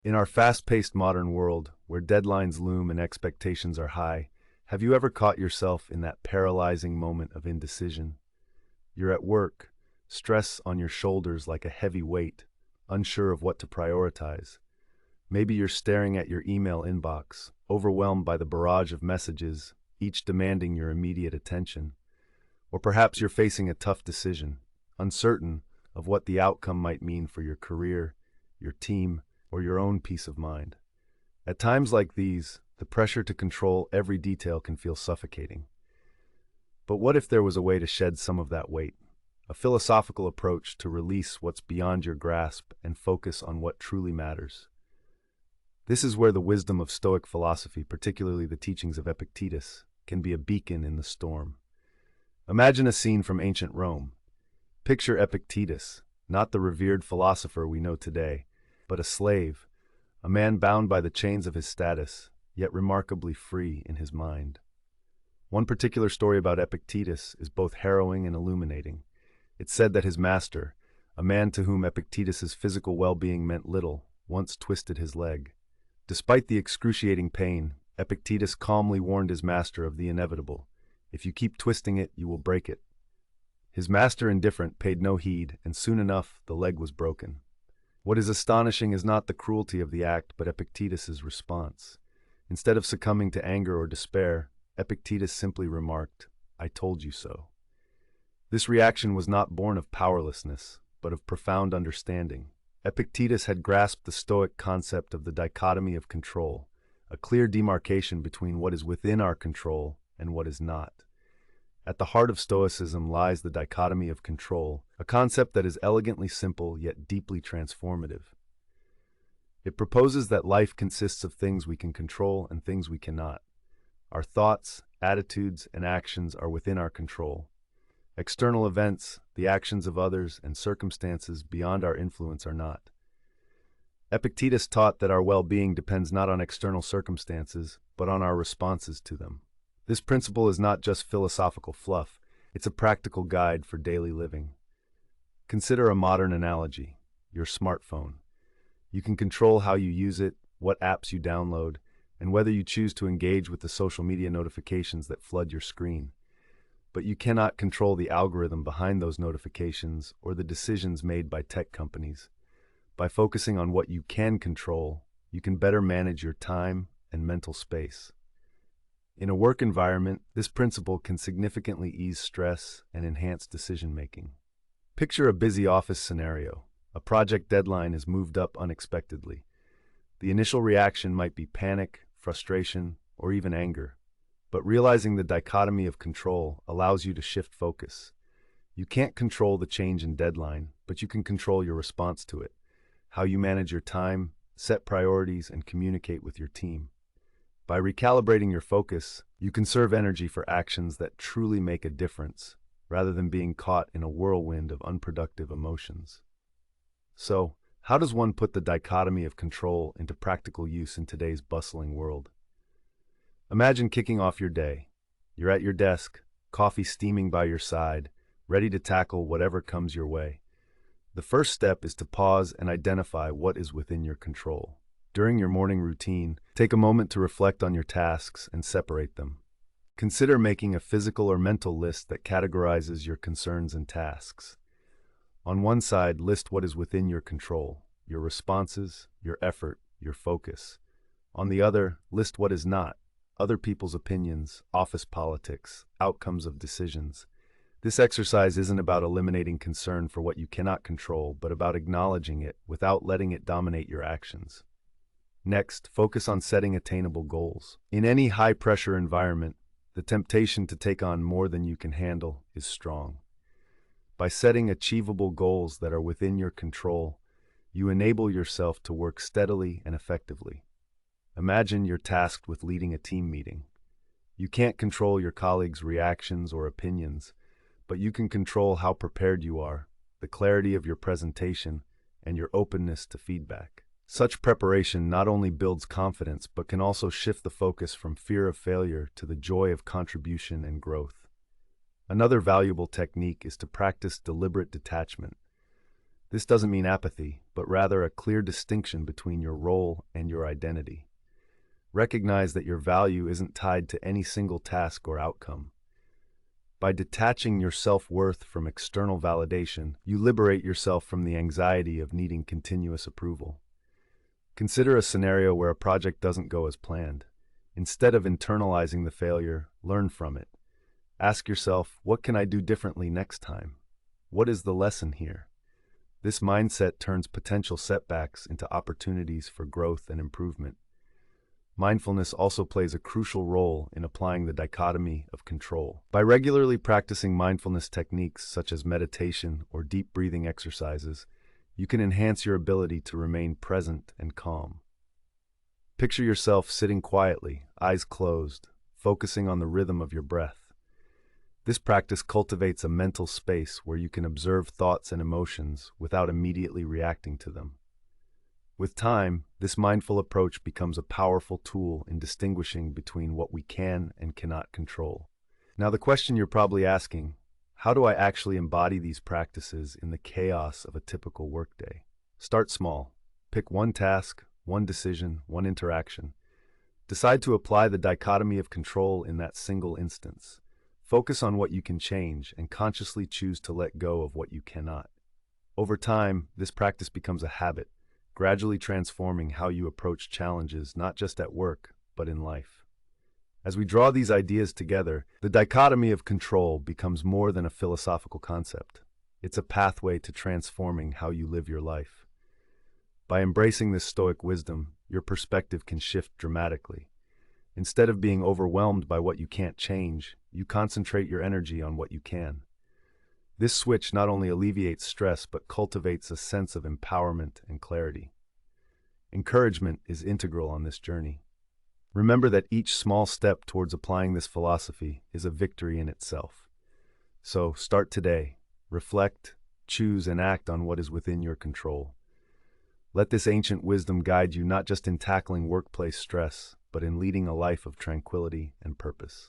In our fast-paced modern world, where deadlines loom and expectations are high, have you ever caught yourself in that paralyzing moment of indecision? You're at work, stress on your shoulders like a heavy weight, unsure of what to prioritize. Maybe you're staring at your email inbox, overwhelmed by the barrage of messages, each demanding your immediate attention. Or perhaps you're facing a tough decision, uncertain of what the outcome might mean for your career, your team, or your own peace of mind. At times like these, the pressure to control every detail can feel suffocating. But what if there was a way to shed some of that weight? A philosophical approach to release what's beyond your grasp and focus on what truly matters. This is where the wisdom of Stoic philosophy, particularly the teachings of Epictetus, can be a beacon in the storm. Imagine a scene from ancient Rome. Picture Epictetus, not the revered philosopher we know today, but a slave, a man bound by the chains of his status, yet remarkably free in his mind. One particular story about Epictetus is both harrowing and illuminating. It's said that his master, a man to whom Epictetus's physical well-being meant little, once twisted his leg. Despite the excruciating pain, Epictetus calmly warned his master of the inevitable. If you keep twisting it, you will break it. His master, indifferent, paid no heed, and soon enough the leg was broken. What is astonishing is not the cruelty of the act, but Epictetus's response. Instead of succumbing to anger or despair, Epictetus simply remarked, "I told you so." This reaction was not born of powerlessness, but of profound understanding. Epictetus had grasped the Stoic concept of the dichotomy of control, a clear demarcation between what is within our control and what is not. At the heart of Stoicism lies the dichotomy of control, a concept that is elegantly simple yet deeply transformative. It proposes that life consists of things we can control and things we cannot. Our thoughts, attitudes, and actions are within our control. External events, the actions of others, and circumstances beyond our influence are not. Epictetus taught that our well-being depends not on external circumstances, but on our responses to them. This principle is not just philosophical fluff, it's a practical guide for daily living. Consider a modern analogy, your smartphone. You can control how you use it, what apps you download, and whether you choose to engage with the social media notifications that flood your screen. But you cannot control the algorithm behind those notifications or the decisions made by tech companies. By focusing on what you can control, you can better manage your time and mental space. In a work environment, this principle can significantly ease stress and enhance decision-making. Picture a busy office scenario. A project deadline is moved up unexpectedly. The initial reaction might be panic, frustration, or even anger. But realizing the dichotomy of control allows you to shift focus. You can't control the change in deadline, but you can control your response to it, how you manage your time, set priorities, and communicate with your team. By recalibrating your focus, you conserve energy for actions that truly make a difference, rather than being caught in a whirlwind of unproductive emotions. So, how does one put the dichotomy of control into practical use in today's bustling world? Imagine kicking off your day. You're at your desk, coffee steaming by your side, ready to tackle whatever comes your way. The first step is to pause and identify what is within your control. During your morning routine, take a moment to reflect on your tasks and separate them. Consider making a physical or mental list that categorizes your concerns and tasks. On one side, list what is within your control, your responses, your effort, your focus. On the other, list what is not, other people's opinions, office politics, outcomes of decisions. This exercise isn't about eliminating concern for what you cannot control, but about acknowledging it without letting it dominate your actions. Next, focus on setting attainable goals. In any high-pressure environment, the temptation to take on more than you can handle is strong. By setting achievable goals that are within your control, you enable yourself to work steadily and effectively. Imagine you're tasked with leading a team meeting. You can't control your colleagues' reactions or opinions, but you can control how prepared you are, the clarity of your presentation, and your openness to feedback. Such preparation not only builds confidence, but can also shift the focus from fear of failure to the joy of contribution and growth. Another valuable technique is to practice deliberate detachment. This doesn't mean apathy, but rather a clear distinction between your role and your identity. Recognize that your value isn't tied to any single task or outcome. By detaching your self-worth from external validation, you liberate yourself from the anxiety of needing continuous approval. Consider a scenario where a project doesn't go as planned. Instead of internalizing the failure, learn from it. Ask yourself, what can I do differently next time? What is the lesson here? This mindset turns potential setbacks into opportunities for growth and improvement. Mindfulness also plays a crucial role in applying the dichotomy of control. By regularly practicing mindfulness techniques such as meditation or deep breathing exercises, you can enhance your ability to remain present and calm. Picture yourself sitting quietly, eyes closed, focusing on the rhythm of your breath. This practice cultivates a mental space where you can observe thoughts and emotions without immediately reacting to them. With time, this mindful approach becomes a powerful tool in distinguishing between what we can and cannot control. Now, the question you're probably asking, how do I actually embody these practices in the chaos of a typical workday? Start small. Pick one task, one decision, one interaction. Decide to apply the dichotomy of control in that single instance. Focus on what you can change and consciously choose to let go of what you cannot. Over time, this practice becomes a habit, gradually transforming how you approach challenges not just at work, but in life. As we draw these ideas together, the dichotomy of control becomes more than a philosophical concept. It's a pathway to transforming how you live your life. By embracing this Stoic wisdom, your perspective can shift dramatically. Instead of being overwhelmed by what you can't change, you concentrate your energy on what you can. This switch not only alleviates stress, but cultivates a sense of empowerment and clarity. Encouragement is integral on this journey. Remember that each small step towards applying this philosophy is a victory in itself. So start today, reflect, choose, and act on what is within your control. Let this ancient wisdom guide you not just in tackling workplace stress, but in leading a life of tranquility and purpose.